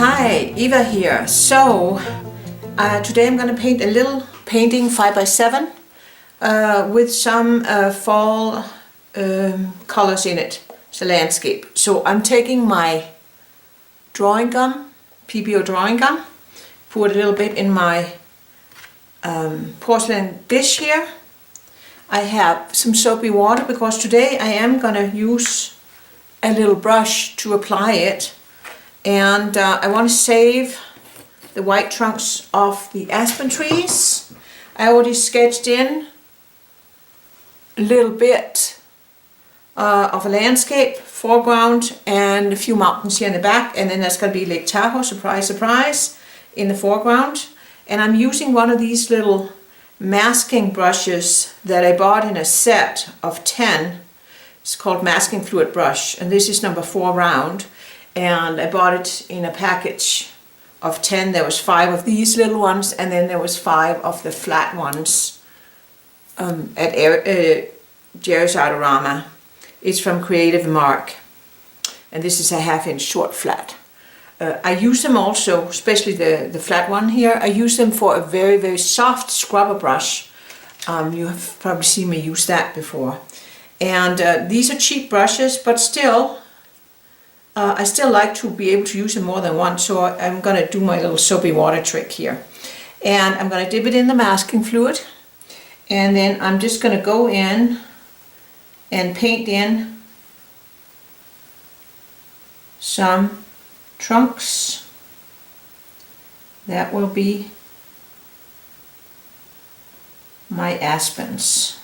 Hi, Eva here. So today I'm going to paint a little painting 5x7 with some fall colors in it. It's a landscape. So I'm taking my drawing gum, PBO drawing gum, put a little bit in my porcelain dish here. I have some soapy water because today I am going to use a little brush to apply it. And I want to save the white trunks of the aspen trees. I already sketched in a little bit of a landscape, foreground, and a few mountains here in the back. And then there's going to be Lake Tahoe, surprise, surprise, in the foreground. And I'm using one of these little masking brushes that I bought in a set of 10. It's called Masking Fluid Brush, and this is number 4 round. And I bought it in a package of 10. There was 5 of these little ones, and then there was 5 of the flat ones at Jerry's Artorama. It's from Creative Mark, and this is a 1/2 inch short flat. I use them also, especially the flat one here. I use them for a very, very soft scrubber brush. You have probably seen me use that before. And these are cheap brushes, but still, I still like to be able to use them more than once, so I'm going to do my little soapy water trick here. And I'm going to dip it in the masking fluid, and then I'm just going to go in and paint in some trunks. That will be my aspens.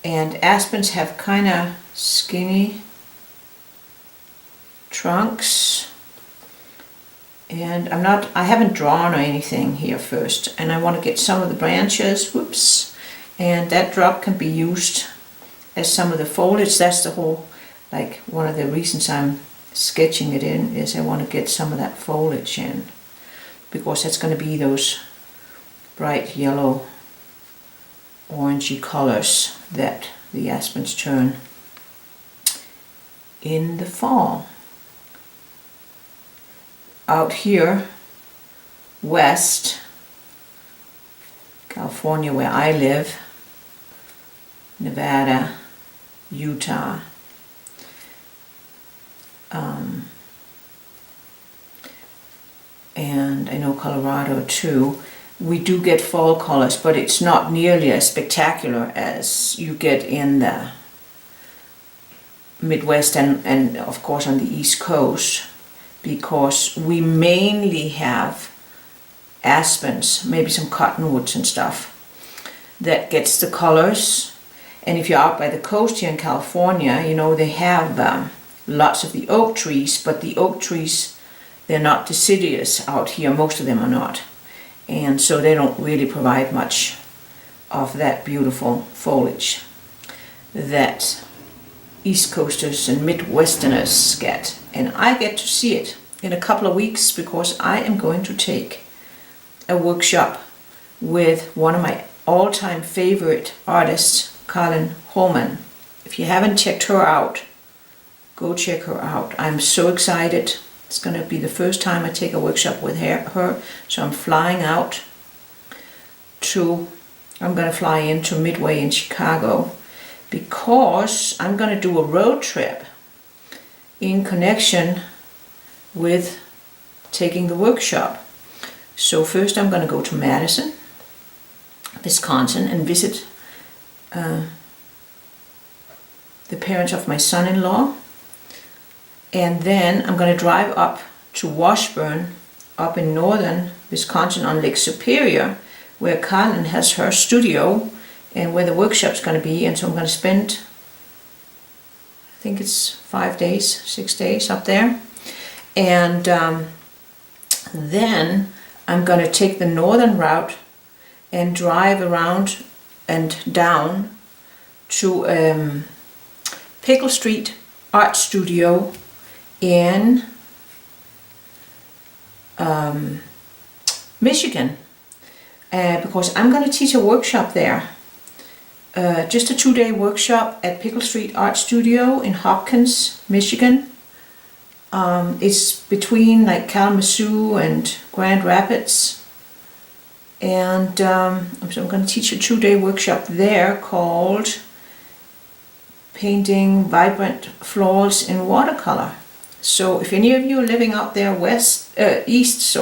And aspens have kind of skinny trunks, and I haven't drawn or anything here first, and I want to get some of the branches, whoops, and that drop can be used as some of the foliage. That's the whole, like, one of the reasons I'm sketching it in is I want to get some of that foliage in, because that's going to be those bright yellow orangey colors that the aspens turn in the fall. Out here west, California, where I live, Nevada, Utah, and I know Colorado too, we do get fall colors, but it's not nearly as spectacular as you get in the Midwest and of course on the East Coast, because we mainly have aspens, maybe some cottonwoods and stuff, that gets the colors. And if you're out by the coast here in California, you know, they have lots of the oak trees, but the oak trees, they're not deciduous out here, most of them are not. And so they don't really provide much of that beautiful foliage that East Coasters and Midwesterners get. And I get to see it in a couple of weeks, because I am going to take a workshop with one of my all-time favorite artists, Colin Holman. If you haven't checked her out, go check her out. I'm so excited. It's going to be the first time I take a workshop with her. So I'm flying out I'm going to fly into Midway in Chicago, because I'm going to do a road trip in connection with taking the workshop. So first I'm going to go to Madison, Wisconsin, and visit the parents of my son-in-law. And then I'm going to drive up to Washburn, up in northern Wisconsin on Lake Superior, where Colin has her studio and where the workshop's going to be. And so I'm going to spend, I think it's 6 days up there. And then I'm going to take the northern route and drive around and down to Pickle Street Art Studio in Michigan, because I'm going to teach a workshop there. Just a 2-day workshop at Pickle Street Art Studio in Hopkins, Michigan. It's between like Kalamazoo and Grand Rapids. And so I'm going to teach a 2-day workshop there called Painting Vibrant Floors in Watercolor. So if any of you are living out there east,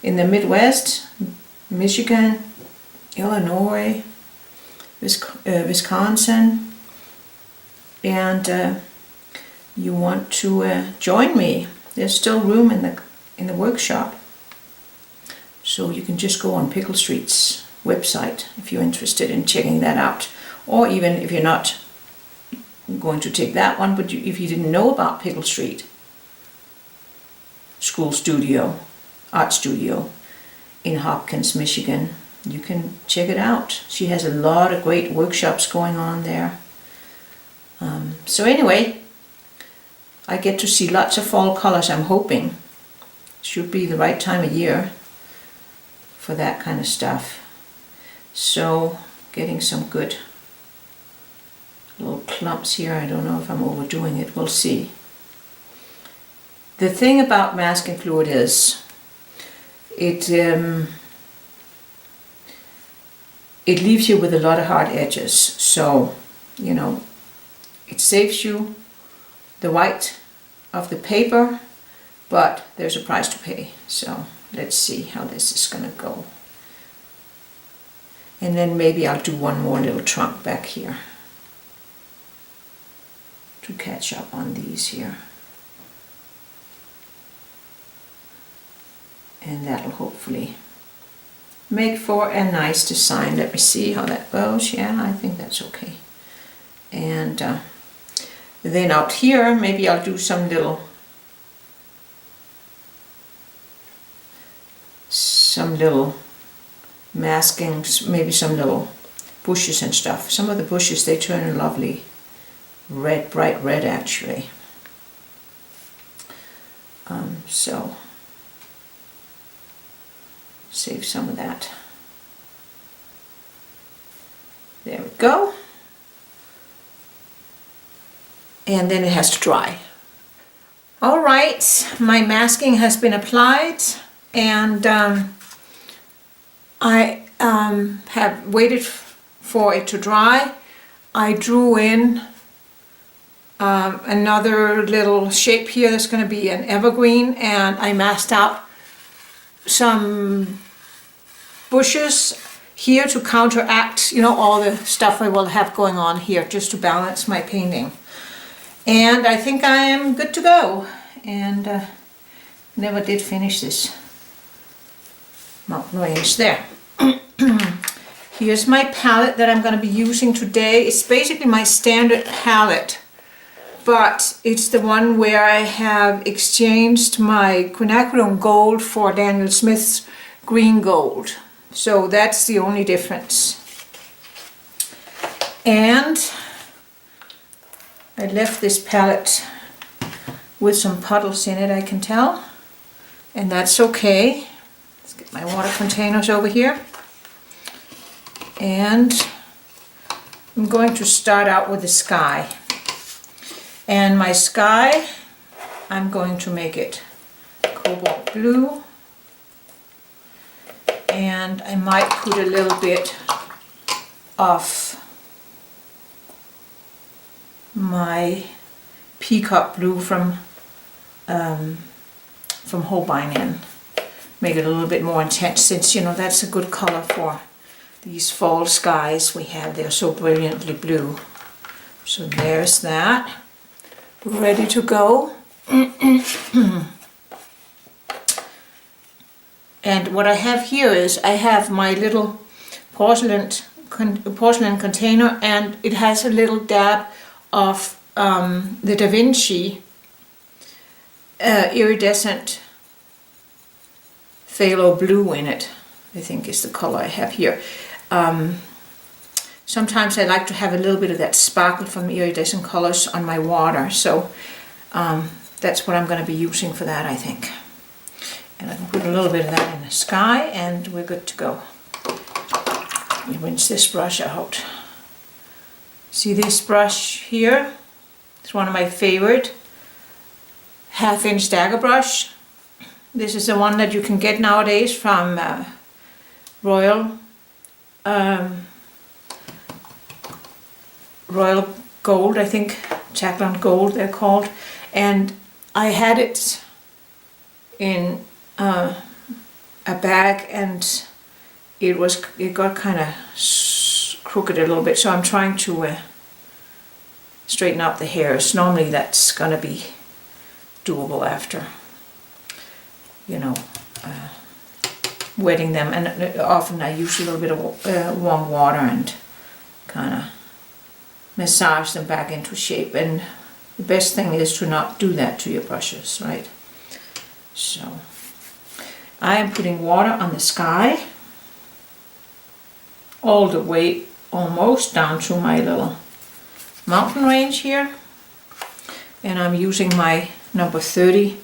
in the Midwest, Michigan, Illinois, Wisconsin, and you want to join me, there's still room in the workshop. So you can just go on Pickle Street's website if you're interested in checking that out. Or even if you're not going to take that one, but if you didn't know about Pickle Street art studio in Hopkins, Michigan, you can check it out. She has a lot of great workshops going on there. So anyway, I get to see lots of fall colors, I'm hoping. Should be the right time of year for that kind of stuff. So getting some good little clumps here. I don't know if I'm overdoing it. We'll see. The thing about masking fluid is it leaves you with a lot of hard edges. So, you know, it saves you the white of the paper, but there's a price to pay. So let's see how this is going to go. And then maybe I'll do one more little trunk back here to catch up on these here. And that'll hopefully make for a nice design. Let me see how that goes. Yeah, I think that's okay. And then out here, maybe I'll do some little maskings, maybe some little bushes and stuff. Some of the bushes, they turn a lovely red, bright red actually. So save some of that. There we go. And then it has to dry. All right, my masking has been applied, and I have waited for it to dry. I drew in another little shape here that's going to be an evergreen, and I masked out some bushes here to counteract, you know, all the stuff I will have going on here, just to balance my painting. And I think I am good to go. And never did finish this mountain range there. Here's my palette that I'm going to be using today. It's basically my standard palette, but it's the one where I have exchanged my Quinacrodone gold for Daniel Smith's GreenGold. So that's the only difference. And I left this palette with some puddles in it, I can tell, and that's okay. Let's get my water containers over here. And I'm going to start out with the sky. And my sky, I'm going to make it cobalt blue. And I might put a little bit of my Peacock blue from Holbein in. Make it a little bit more intense, since, you know, that's a good color for these fall skies we have. They're so brilliantly blue. So there's that. Ready to go. And what I have here is I have my little porcelain container, and it has a little dab of the Da Vinci Iridescent Phthalo blue in it. I think is the color I have here. Sometimes I like to have a little bit of that sparkle from iridescent colors on my water, so that's what I'm going to be using for that, I think. And I can put a little bit of that in the sky, and we're good to go. Let me rinse this brush out. See this brush here? It's one of my favorite. 1/2-inch dagger brush. This is the one that you can get nowadays from Royal Gold, I think, Taklon Gold they're called, and I had it in a bag and it got kind of crooked a little bit, so I'm trying to straighten out the hairs. Normally that's gonna be doable after, you know, wetting them, and often I use a little bit of warm water and kind of massage them back into shape, and the best thing is to not do that to your brushes, right? So I am putting water on the sky all the way almost down to my little mountain range here, and I'm using my number 30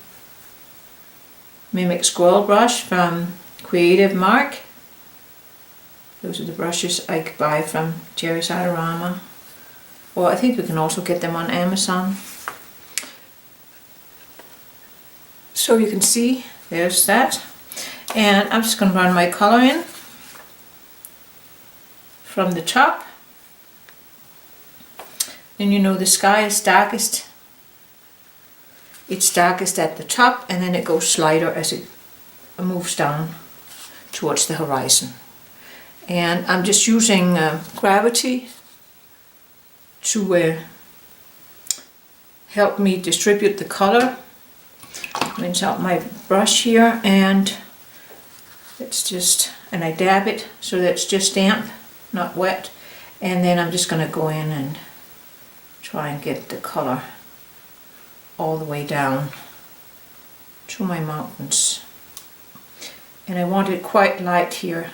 Mimic Squirrel brush from Creative Mark. Those are the brushes I buy from Jerry's Adorama, or I think you can also get them on Amazon. So you can see there's that, and I'm just going to run my color in from the top. And you know the sky is darkest, it's darkest at the top, and then it goes lighter as it moves down towards the horizon. And I'm just using gravity to help me distribute the color. Rinse out my brush here, and it's just, and I dab it so that it's just damp, not wet, and then I'm just going to go in and try and get the color all the way down to my mountains. And I want it quite light here,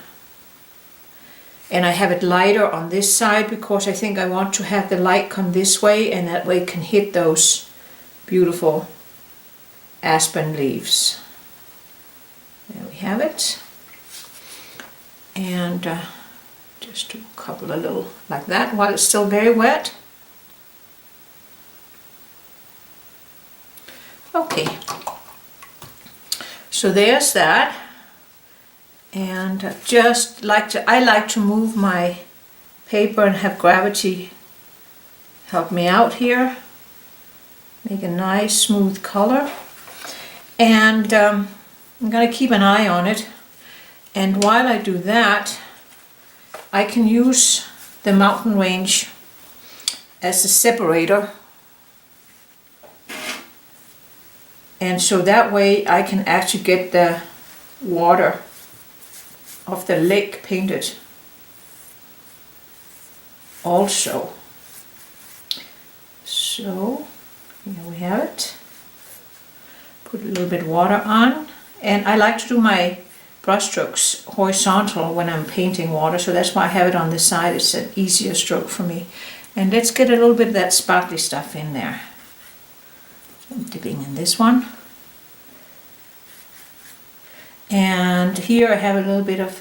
and I have it lighter on this side because I think I want to have the light come this way, and that way it can hit those beautiful aspen leaves. There we have it. And just do a couple a little like that while it's still very wet. Okay, so there's that, and I like to move my paper and have gravity help me out here, make a nice smooth color, and I'm going to keep an eye on it, and while I do that I can use the mountain range as a separator. And so that way I can actually get the water of the lake painted also. So here we have it. Put a little bit of water on, and I like to do my brush strokes horizontal when I'm painting water, so that's why I have it on this side. It's an easier stroke for me. And let's get a little bit of that sparkly stuff in there. I'm dipping in this one, and here I have a little bit of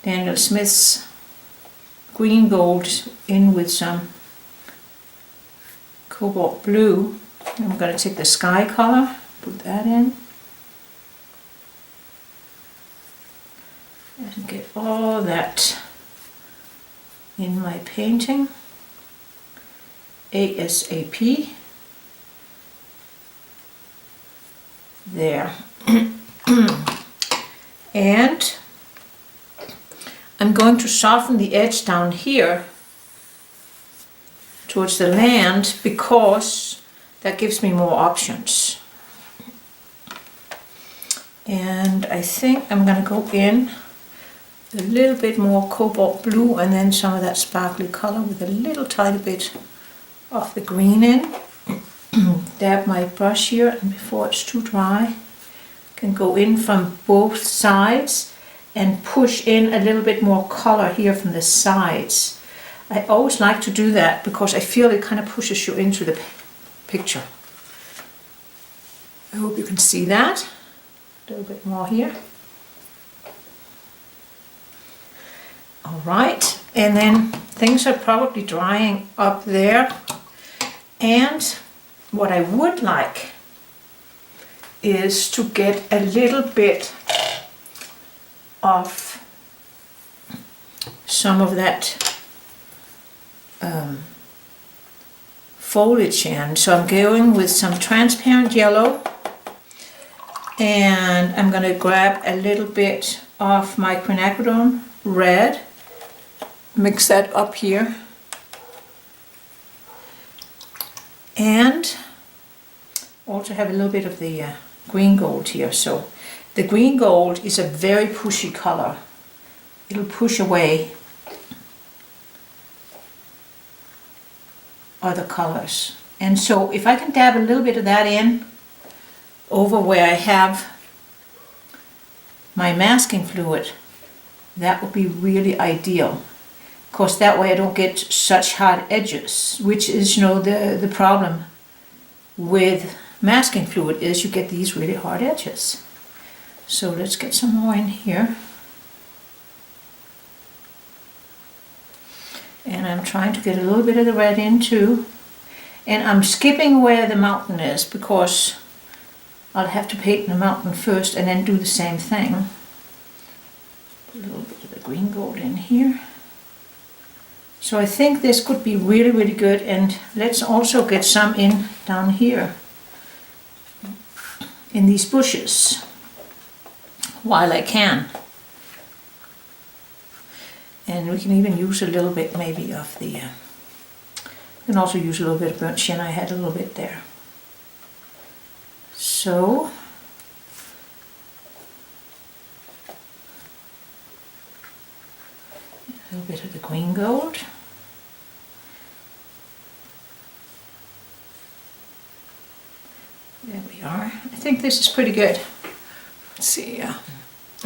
Daniel Smith's GreenGold in with some Cobalt blue. I'm going to take the sky color, put that in, and get all that in my painting ASAP. There. And I'm going to soften the edge down here towards the land because that gives me more options. And I think I'm going to go in a little bit more cobalt blue and then some of that sparkly color with a little tiny bit of the green in. Dab my brush here, and before it's too dry, can go in from both sides and push in a little bit more color here from the sides. I always like to do that because I feel it kind of pushes you into the picture. I hope you can see that. A little bit more here. Alright, and then things are probably drying up there, and what I would like is to get a little bit of some of that foliage in. So I'm going with some transparent yellow, and I'm going to grab a little bit of my Quinacrodone red, mix that up here, and also have a little bit of the GreenGold here. So the GreenGold is a very pushy color. It'll push away other colors. And so if I can dab a little bit of that in over where I have my masking fluid, that would be really ideal. Of course, that way I don't get such hard edges, which is, you know, the problem with masking fluid is you get these really hard edges. So let's get some more in here. And I'm trying to get a little bit of the red in too. And I'm skipping where the mountain is because I'll have to paint the mountain first and then do the same thing. Put a little bit of the GreenGold in here. So I think this could be really, really good. And let's also get some in down here in these bushes while I can. And we can even use a little bit maybe of the, we can also use a little bit of burnt sienna. I had a little bit there. So, a little bit of the GreenGold. There we are. I think this is pretty good. Let's see,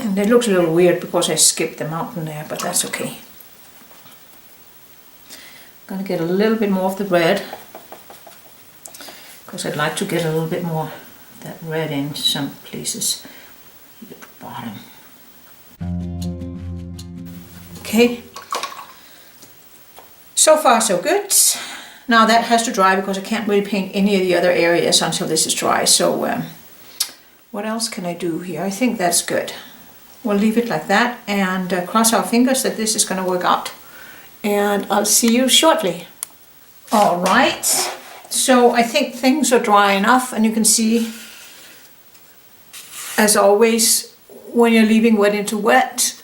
and it looks a little weird because I skipped the mountain there, but that's okay. I'm going to get a little bit more of the red because I'd like to get a little bit more of that red in some places here at the bottom. Okay, so far so good. Now that has to dry because I can't really paint any of the other areas until this is dry. So what else can I do here? I think that's good. We'll leave it like that and cross our fingers that this is going to work out. And I'll see you shortly. All right, so I think things are dry enough, and you can see, as always, when you're leaving wet into wet,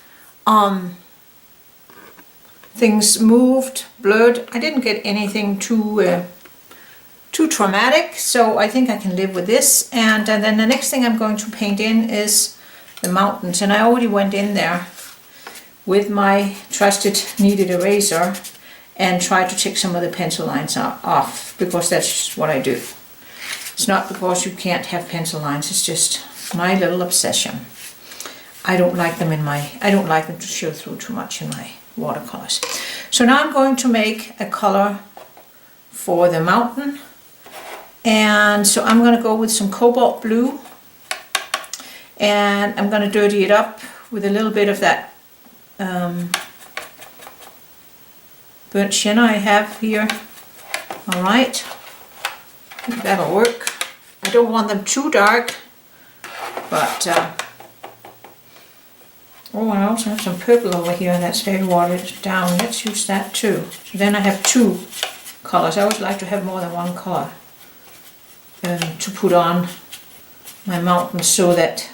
things moved, blurred. I didn't get anything too traumatic, so I think I can live with this. And then the next thing I'm going to paint in is the mountains, and I already went in there with my trusted kneaded eraser and tried to take some of the pencil lines off because that's just what I do. It's not because you can't have pencil lines, it's just my little obsession. I don't like them to show through too much in my watercolors. So now I'm going to make a color for the mountain, and so I'm going to go with some cobalt blue, and I'm going to dirty it up with a little bit of that burnt sienna I have here. All right, that'll work. I don't want them too dark, but oh, I also have some purple over here that's very watered down. Let's use that too. So then I have two colors. I always like to have more than one color to put on my mountain, so that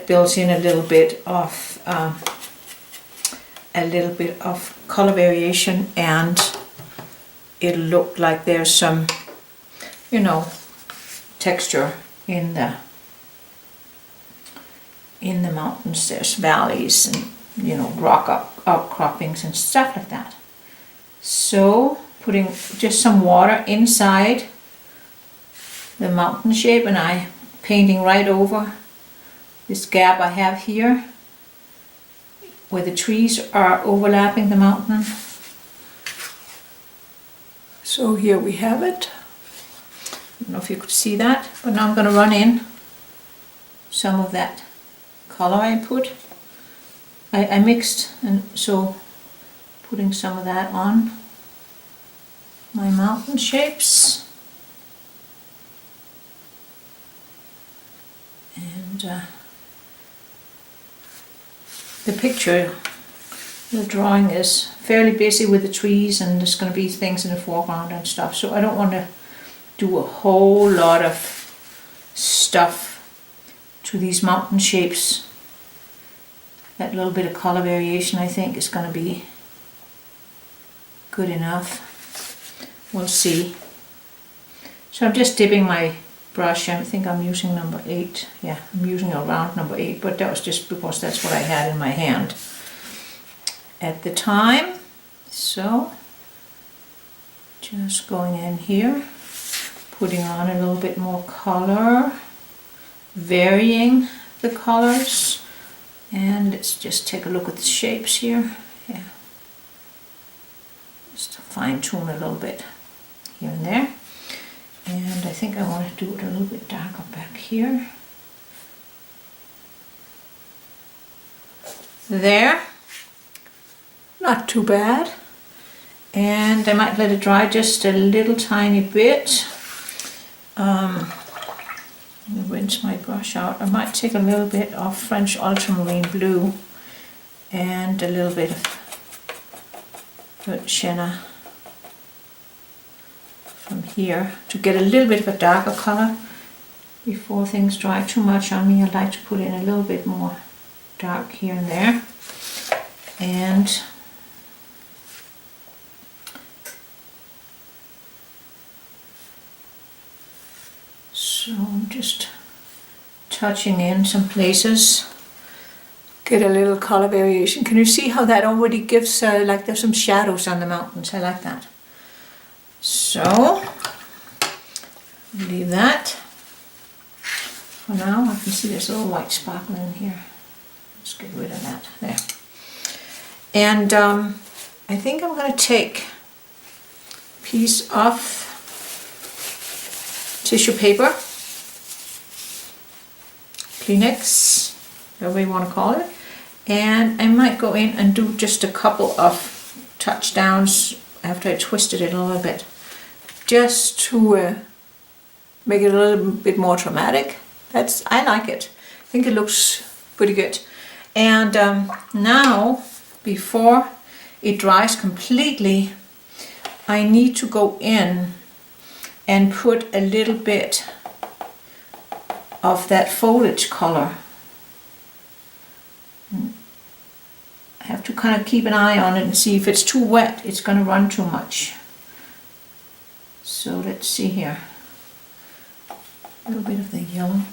builds in a little bit of color variation, and it'll look like there's some, you know, texture in the mountains. There's valleys and, you know, rock outcroppings and stuff like that. So putting just some water inside the mountain shape, and I painting right over this gap I have here where the trees are overlapping the mountain. So here we have it. I don't know if you could see that, but now I'm going to run in some of that color I put. I mixed, and so putting some of that on my mountain shapes. And the picture, the drawing is fairly busy with the trees, and there's going to be things in the foreground and stuff, so I don't want to do a whole lot of stuff to these mountain shapes. That little bit of color variation, I think, is going to be good enough. We'll see. So I'm just dipping my brush. I think I'm using number 8. Yeah, I'm using around number 8, but that was just because that's what I had in my hand at the time. So just going in here, putting on a little bit more color, varying the colors, and let's just take a look at the shapes here. Yeah, just to fine tune a little bit here and there. And I think I want to do it a little bit darker back here. There, not too bad. And I might let it dry just a little tiny bit. Let me rinse my brush out. I might take a little bit of French Ultramarine blue and a little bit of Sienna from here to get a little bit of a darker color before things dry too much on me. I like to put in a little bit more dark here and there. And so I'm just touching in some places. Get a little color variation. Can you see how that already gives, like there's some shadows on the mountains? I like that. So, leave that for now. I can see there's a little white sparkle in here. Let's get rid of that. There. And I think I'm going to take a piece of tissue paper, Kleenex, whatever you want to call it, and I might go in and do just a couple of touchdowns after I twisted it a little bit, just to make it a little bit more dramatic. I like it. I think it looks pretty good. And now, before it dries completely, I need to go in and put a little bit of that foliage color. I have to kind of keep an eye on it and see if it's too wet, it's going to run too much. So let's see here. A little bit of the yellow.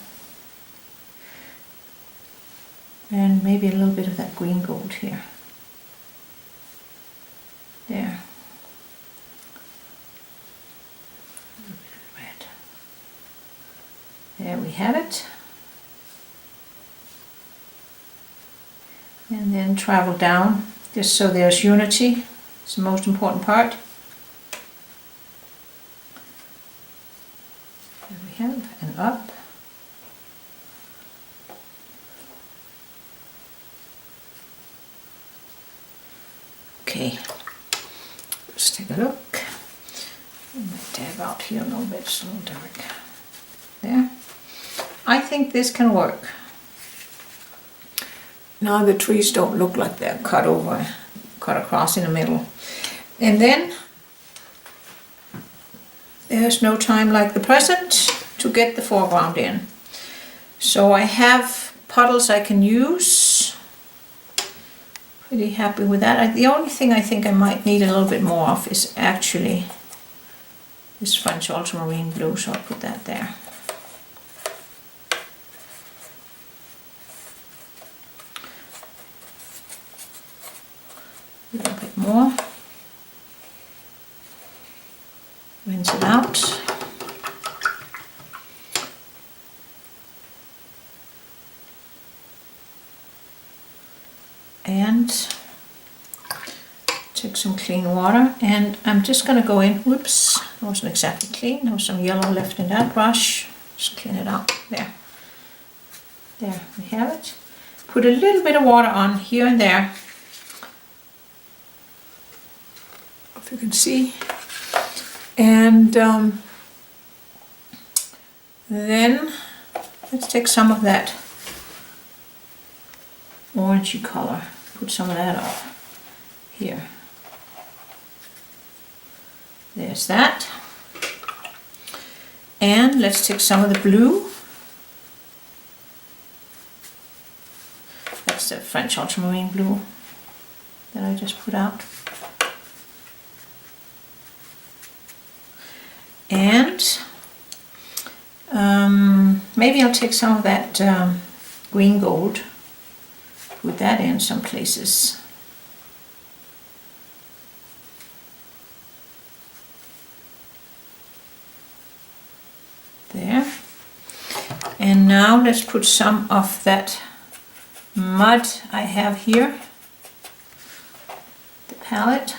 And maybe a little bit of that GreenGold here. There. A little bit of red. There we have it. And then travel down, just so there's unity. It's the most important part. There we have, and up. Okay, let's take a look. I might dab out here a little bit, it's a little dark. There. I think this can work. Now the trees don't look like they're cut across in the middle. And then there's no time like the present to get the foreground in. So I have puddles I can use. Pretty happy with that. The only thing I think I might need a little bit more of is actually this French Ultramarine blue, so I'll put that there. A little bit more. Rinse it out. And take some clean water, and I'm just going to go in. Whoops, that wasn't exactly clean. There was some yellow left in that brush. Just clean it out. There. There we have it. Put a little bit of water on here and there. If you can see. And then let's take some of that orangey color. Put some of that up here. There's that. And let's take some of the blue. That's the French ultramarine blue that I just put out. And maybe I'll take some of that GreenGold, put that in some places. There. And now let's put some of that mud I have here, the palette.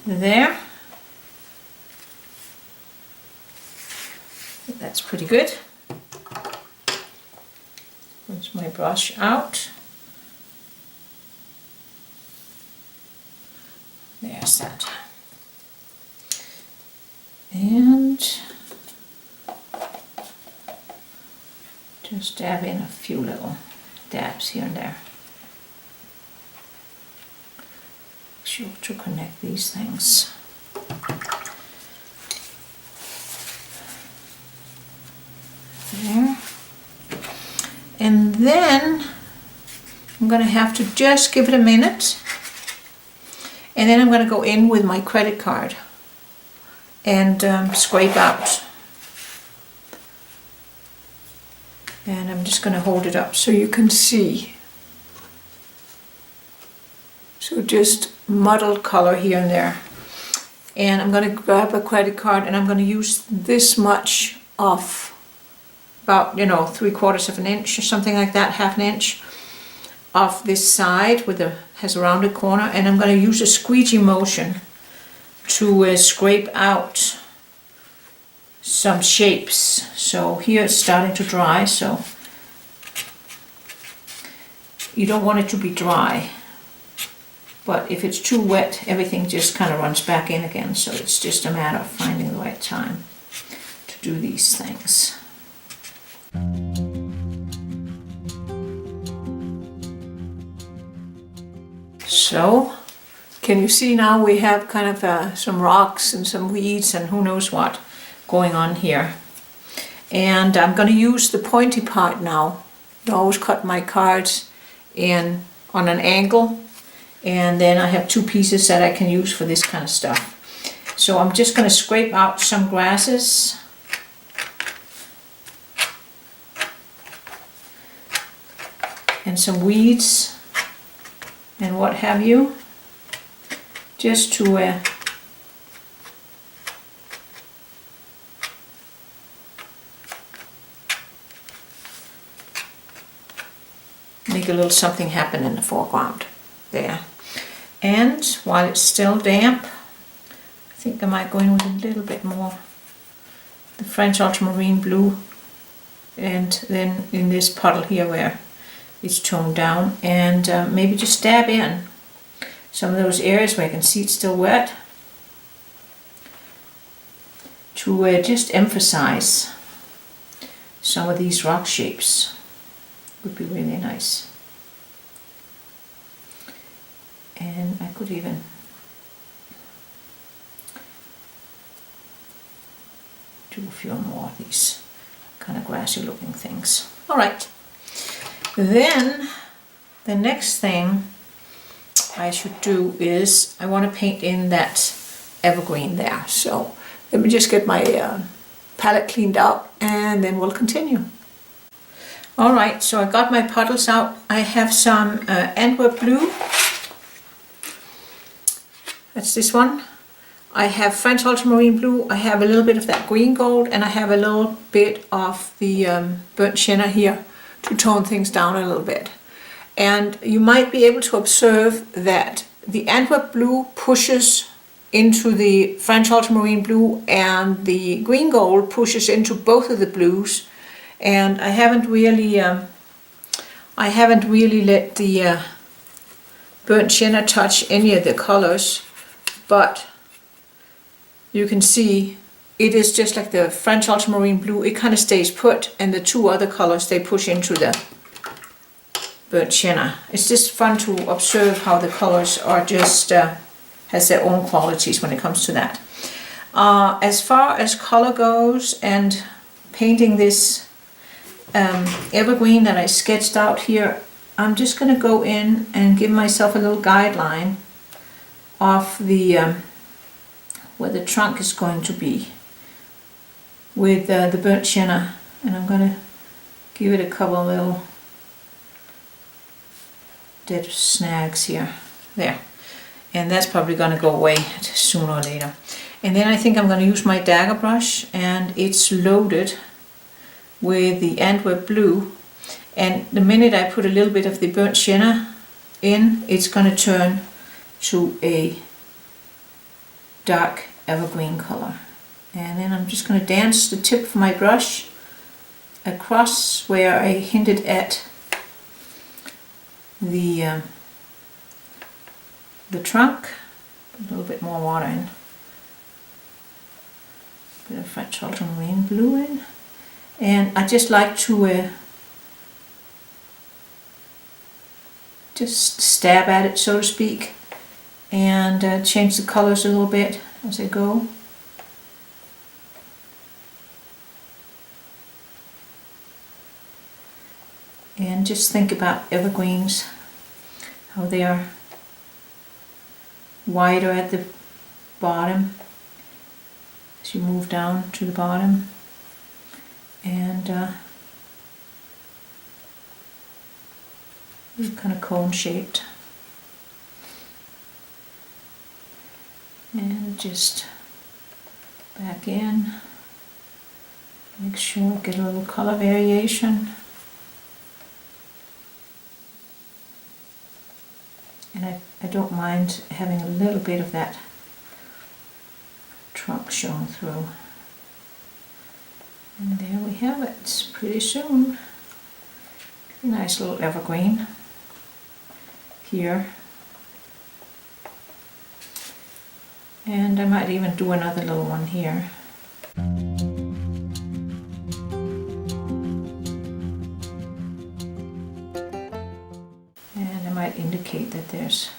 There. That's pretty good. Rinse my brush out. There's that. And just dab in a few little dabs here and there. Make sure to connect these things. There. And then I'm going to have to just give it a minute. And then I'm going to go in with my credit card and scrape out. And I'm just going to hold it up so you can see. So just muddled color here and there. And I'm going to grab a credit card and I'm going to use this much of about, 3/4 of an inch or something like that, half an inch off this side with has a rounded corner, and I'm going to use a squeegee motion to scrape out some shapes. So here it's starting to dry, so you don't want it to be dry, but if it's too wet, everything just kind of runs back in again. So it's just a matter of finding the right time to do these things. So, can you see now we have kind of some rocks and some weeds and who knows what going on here. And I'm going to use the pointy part now. I always cut my cards in on an angle, and then I have two pieces that I can use for this kind of stuff. So I'm just going to scrape out some grasses. And some weeds and what have you, just to make a little something happen in the foreground there. And while it's still damp, I think I might go in with a little bit more the French ultramarine blue, and then in this puddle here where it's toned down, and maybe just dab in some of those areas where I can see it's still wet to just emphasize some of these rock shapes. Would be really nice. And I could even do a few more of these kind of grassy looking things. All right. Then the next thing I should do is I want to paint in that evergreen there. So let me just get my palette cleaned out and then we'll continue. Alright, so I got my puddles out. I have some Antwerp blue. That's this one. I have French ultramarine blue. I have a little bit of that GreenGold, and I have a little bit of the burnt sienna here to tone things down a little bit. And you might be able to observe that the Antwerp blue pushes into the French ultramarine blue and the GreenGold pushes into both of the blues. And I haven't really let the burnt sienna touch any of the colors, but you can see it is just like the French ultramarine blue. It kind of stays put, and the two other colors, they push into the burnt sienna. It's just fun to observe how the colors are just has their own qualities when it comes to that. As far as color goes and painting this evergreen that I sketched out here, I'm just going to go in and give myself a little guideline of the where the trunk is going to be with the burnt sienna, and I'm going to give it a couple of little dead snags here, there, and that's probably going to go away sooner or later. And then I think I'm going to use my dagger brush, and it's loaded with the Antwerp blue, and the minute I put a little bit of the burnt sienna in, it's going to turn to a dark evergreen color. And then I'm just going to dance the tip of my brush across where I hinted at the trunk. Put a little bit more water in. Bit of French ultramarine blue in. And I just like to just stab at it, so to speak, and change the colors a little bit as I go. And just think about evergreens, how they are wider at the bottom as you move down to the bottom, and kind of cone shaped. And just back in, make sure I get a little color variation. And I don't mind having a little bit of that trunk showing through. And there we have it, pretty soon. A nice little evergreen here. And I might even do another little one here. And I might indicate that there's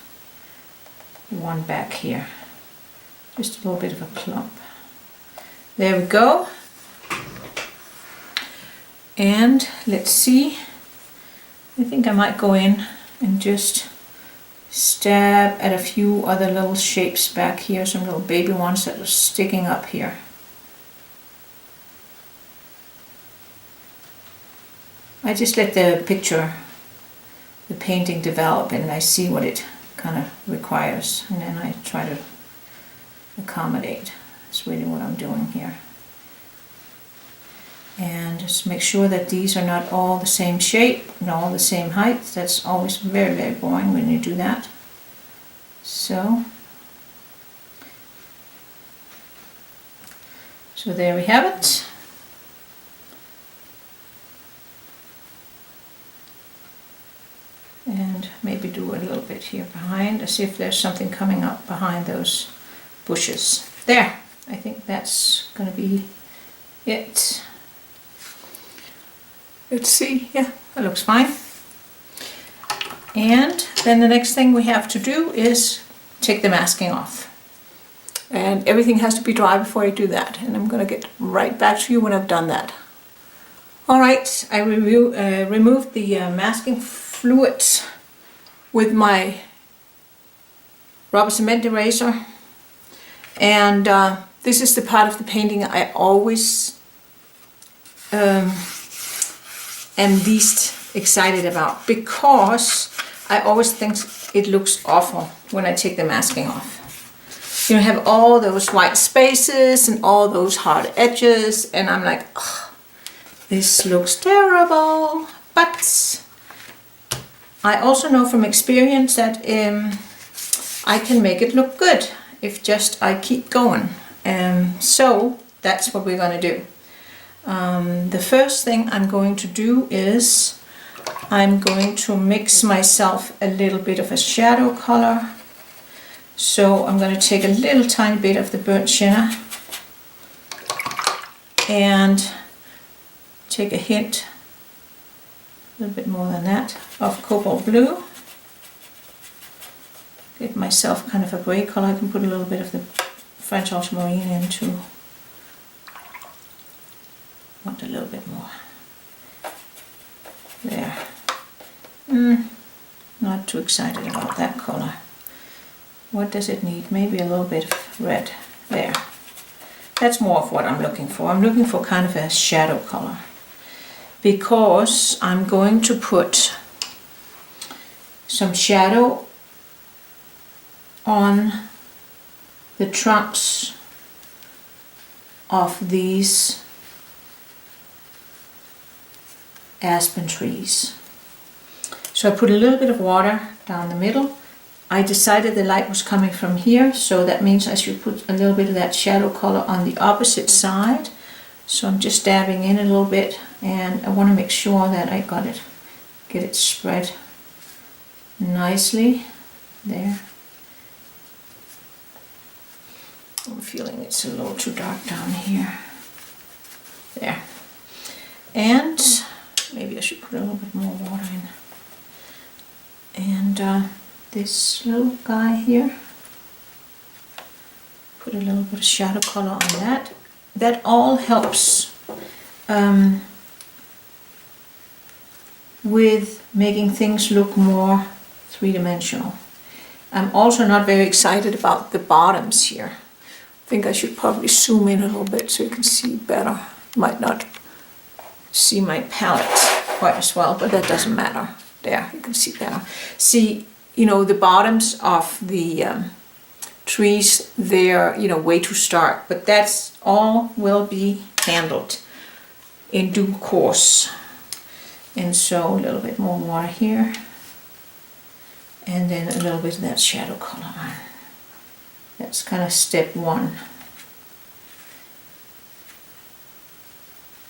one back here. Just a little bit of a clump. There we go. And let's see. I think I might go in and just stab at a few other little shapes back here, some little baby ones that are sticking up here. I just let the picture, the painting develop, and I see what it kind of requires, and then I try to accommodate. That's really what I'm doing here. And just make sure that these are not all the same shape and all the same height. That's always very, very boring when you do that. So there we have it. And maybe do a little bit here behind to see if there's something coming up behind those bushes. There, I think that's going to be it. Let's see, yeah, that looks fine. And then the next thing we have to do is take the masking off. And everything has to be dry before I do that. And I'm going to get right back to you when I've done that. Alright, I removed the masking fluid with my rubber cement eraser. And this is the part of the painting I always am least excited about, because I always think it looks awful when I take the masking off. You have all those white spaces and all those hard edges, and I'm like, oh, this looks terrible. But I also know from experience that I can make it look good if just I keep going. So that's what we're going to do. The first thing I'm going to do is I'm going to mix myself a little bit of a shadow color. So I'm going to take a little tiny bit of the burnt sienna and take a hint, a little bit more than that, of cobalt blue. Get myself kind of a grey colour. I can put a little bit of the French ultramarine in too. Want a little bit more. There. Not too excited about that colour. What does it need? Maybe a little bit of red. There. That's more of what I'm looking for. I'm looking for kind of a shadow colour, because I'm going to put some shadow on the trunks of these aspen trees. So I put a little bit of water down the middle. I decided the light was coming from here, so that means I should put a little bit of that shadow color on the opposite side. So I'm just dabbing in a little bit, and I want to make sure that I got it, get it spread nicely there. I'm feeling it's a little too dark down here. There. And maybe I should put a little bit more water in. And this little guy here, put a little bit of shadow color on that. That all helps with making things look more three-dimensional. I'm also not very excited about the bottoms here. I think I should probably zoom in a little bit so you can see better. Might not see my palette quite as well, but that doesn't matter. There, you can see better. See, you know, the bottoms of the trees, they're, you know, way too stark, but that's all will be handled in due course. And so a little bit more water here, and then a little bit of that shadow color on. That's kind of step one.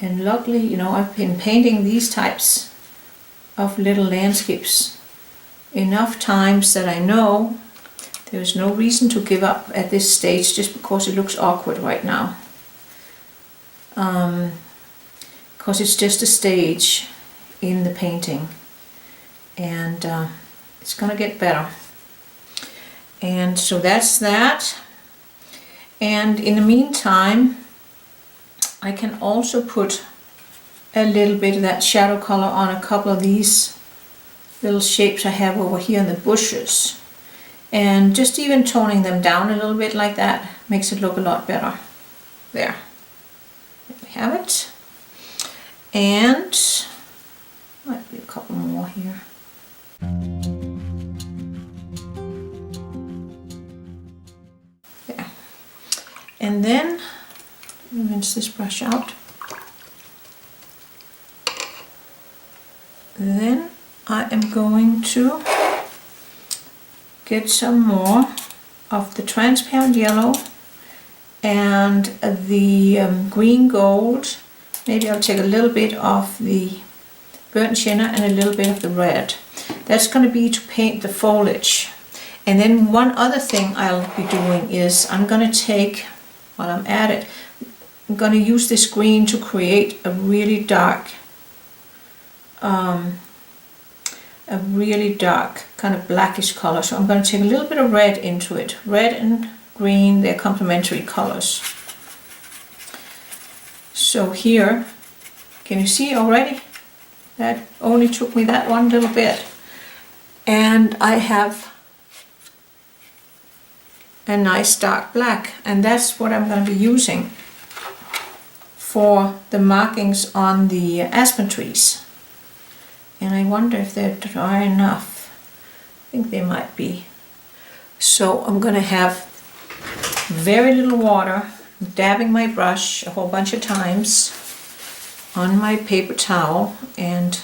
And luckily, you know, I've been painting these types of little landscapes enough times that I know there's no reason to give up at this stage just because it looks awkward right now. Because it's just a stage in the painting, and it's gonna get better. And so that's that. And in the meantime, I can also put a little bit of that shadow color on a couple of these little shapes I have over here in the bushes. And just even toning them down a little bit like that makes it look a lot better. There. There we have it. And might be a couple more here. There. And then rinse this brush out. Then I am going to get some more of the transparent yellow and the GreenGold. Maybe I'll take a little bit of the burnt sienna and a little bit of the red. That's going to be to paint the foliage. And then one other thing I'll be doing is I'm going to take, while I'm at it, I'm going to use this green to create a really dark kind of blackish color. So I'm going to take a little bit of red into it. Red and green, they're complementary colors. So here, can you see already? That only took me that one little bit. And I have a nice dark black, and that's what I'm going to be using for the markings on the aspen trees. And I wonder if they're dry enough. I think they might be. So I'm going to have very little water, dabbing my brush a whole bunch of times on my paper towel, and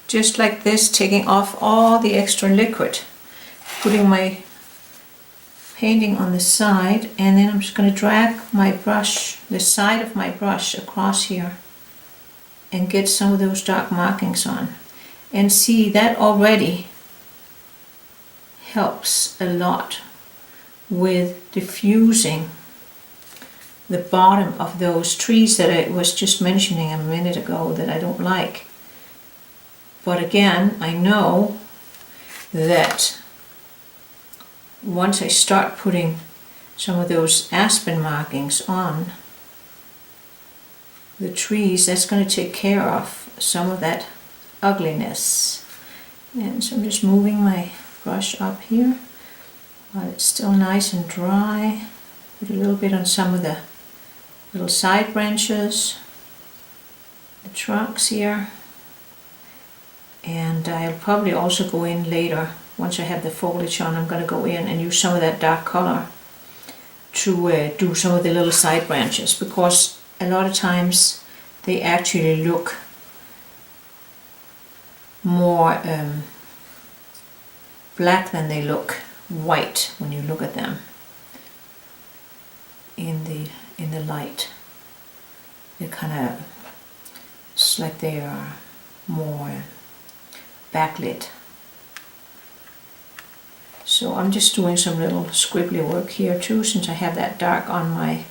just like this, taking off all the extra liquid, putting my painting on the side, and then I'm just going to drag my brush, the side of my brush, across here and get some of those dark markings on. And see, that already helps a lot with diffusing the bottom of those trees that I was just mentioning a minute ago that I don't like. But again, I know that once I start putting some of those aspen markings on the trees, that's going to take care of some of that ugliness. And so I'm just moving my brush up here while it's still nice and dry. Put a little bit on some of the little side branches, the trunks here. And I'll probably also go in later, once I have the foliage on, I'm going to go in and use some of that dark color to do some of the little side branches, because a lot of times they actually look more black than they look white when you look at them in the light. They're kind of, it's like they are more backlit. So I'm just doing some little squibbly work here too, since I have that dark on my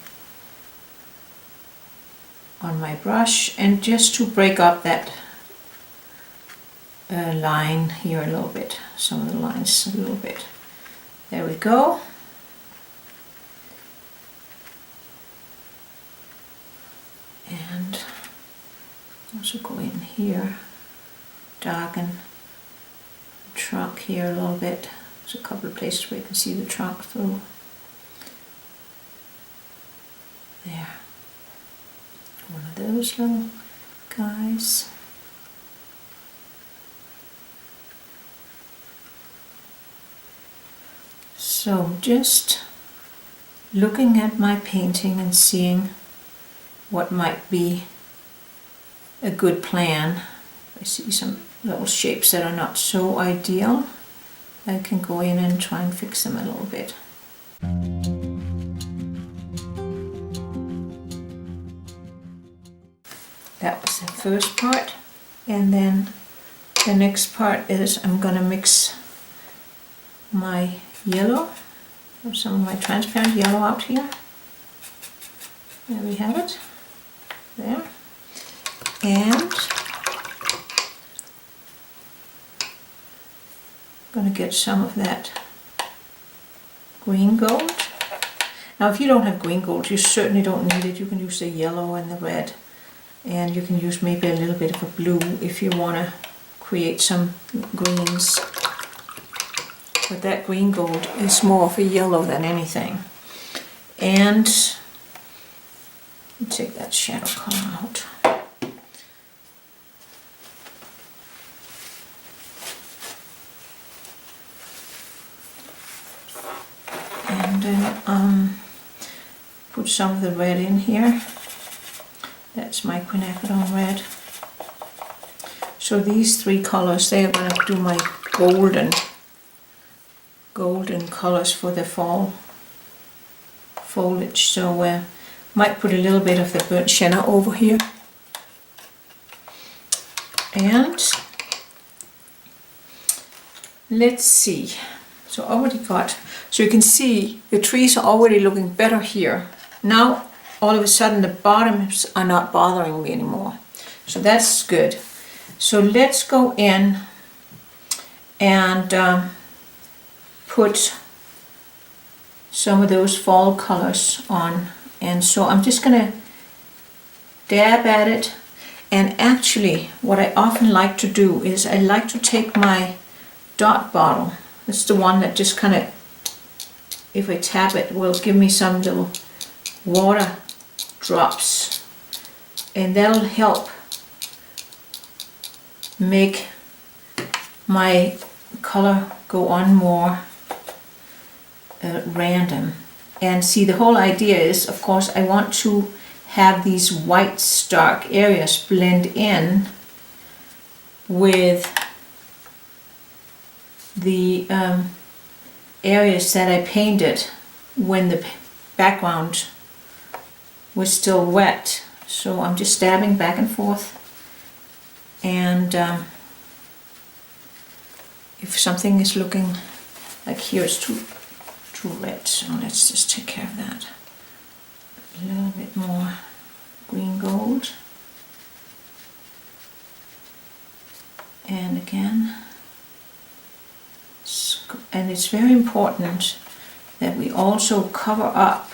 brush, and just to break up that line here a little bit, some of the lines a little bit. There we go. And also go in here, darken the trunk here a little bit. There's a couple of places where you can see the trunk through. There. One of those little guys. So just looking at my painting and seeing what might be a good plan. I see some little shapes that are not so ideal. I can go in and try and fix them a little bit. That was the first part, and then the next part is I'm gonna mix my yellow, or some of my transparent yellow out here. There we have it. There. And I'm going to get some of that GreenGold. Now if you don't have GreenGold, you certainly don't need it. You can use the yellow and the red, and you can use maybe a little bit of a blue if you want to create some greens. But that GreenGold is more of a yellow than anything. And take that shadow color out. And then put some of the red in here. That's my Quinacrodone red. So these three colors, they are going to do my golden colors for the fall foliage. So might put a little bit of the burnt sienna over here. And let's see. So already got, so you can see the trees are already looking better here. Now all of a sudden the bottoms are not bothering me anymore. So that's good. So let's go in and put some of those fall colors on. And so I'm just gonna dab at it. And actually what I often like to do is I like to take my dot bottle. It's the one that just kind of, if I tap it, will give me some little water drops, and that'll help make my color go on more random. And see, the whole idea is, of course, I want to have these white stark areas blend in with the areas that I painted when the background was still wet. So I'm just dabbing back and forth, and if something is looking like here it's too red, so let's just take care of that. A little bit more GreenGold. And again, and it's very important that we also cover up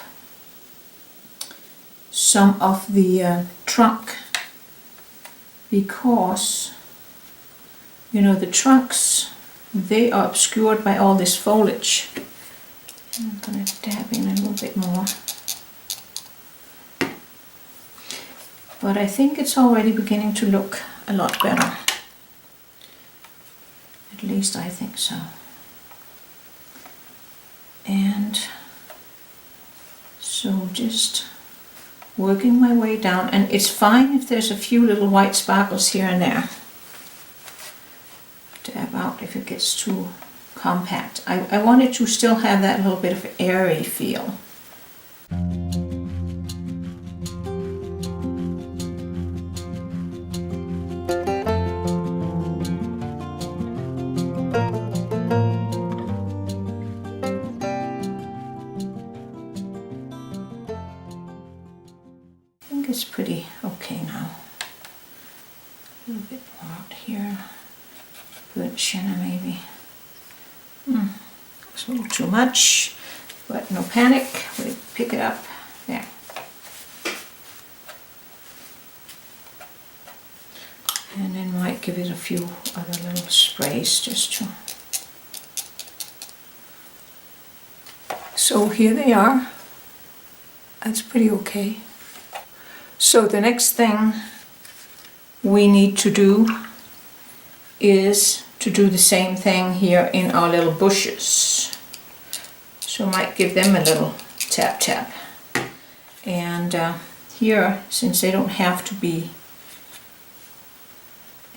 some of the trunk, because you know the trunks, they are obscured by all this foliage. I'm going to dab in a little bit more, but I think it's already beginning to look a lot better. At least I think so. And so just working my way down, and it's fine if there's a few little white sparkles here and there. Dab out if it gets too compact. I want it to still have that little bit of airy feel. It's pretty okay now. A little bit more out here. Good Sienna maybe. It's a little too much, but no panic. We pick it up there. And then might give it a few other little sprays just to. So here they are. That's pretty okay. So the next thing we need to do is to do the same thing here in our little bushes. So I might give them a little tap tap. And here, since they don't have to be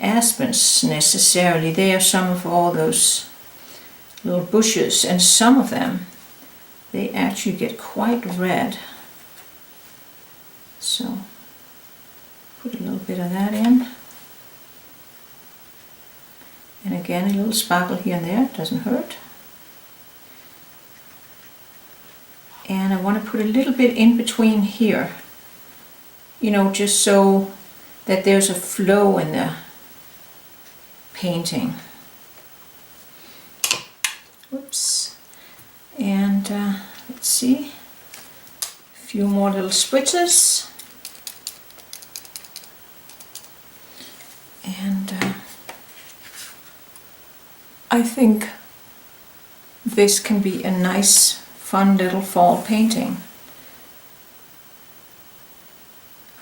aspens necessarily, they are some of all those little bushes, and some of them, they actually get quite red. So put a little bit of that in. And again, a little sparkle here and there, doesn't hurt. And I want to put a little bit in between here, you know, just so that there's a flow in the painting. Whoops. And let's see, a few more little spritzes. And I think this can be a nice, fun little fall painting.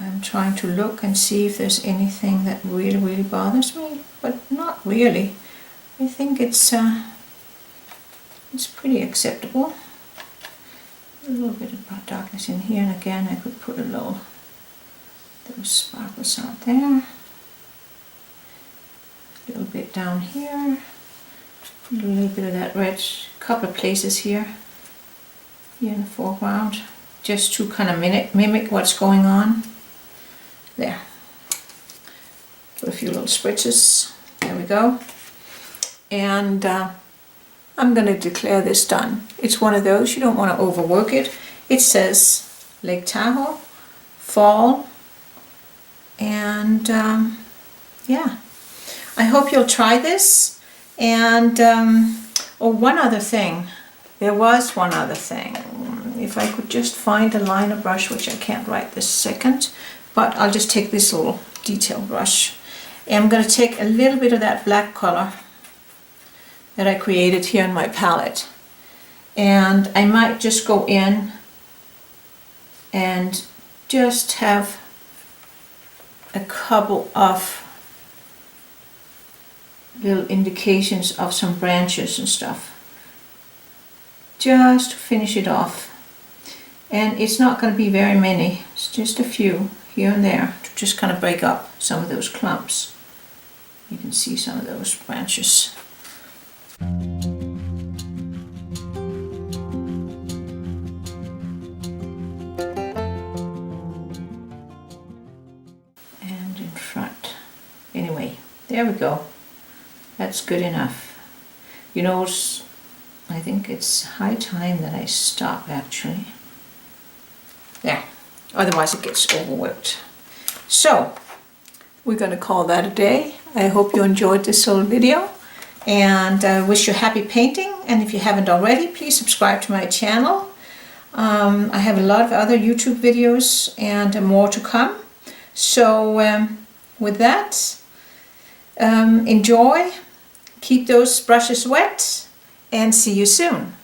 I'm trying to look and see if there's anything that really bothers me, but not really. I think it's pretty acceptable. A little bit of darkness in here, and again I could put a little those sparkles out there. A little bit down here. A little bit of that red, couple of places here in the foreground, just to kind of mimic what's going on. There. Put a few little spritzes. There we go. And I'm going to declare this done. It's one of those, you don't want to overwork it. It says Lake Tahoe, fall, and yeah. I hope you'll try this. And oh, one other thing. There was one other thing. If I could just find a liner brush, which I can't right this second, but I'll just take this little detail brush. And I'm going to take a little bit of that black color that I created here in my palette. And I might just go in and just have a couple of little indications of some branches and stuff, just to finish it off. And it's not going to be very many, it's just a few here and there to just kind of break up some of those clumps. You can see some of those branches. And in front. Anyway, there we go. That's good enough. You know, I think it's high time that I stop actually. There, otherwise it gets overworked. So we're going to call that a day. I hope you enjoyed this little video, and I wish you happy painting. And if you haven't already, please subscribe to my channel. I have a lot of other YouTube videos and more to come. So with that, enjoy, keep those brushes wet, and see you soon.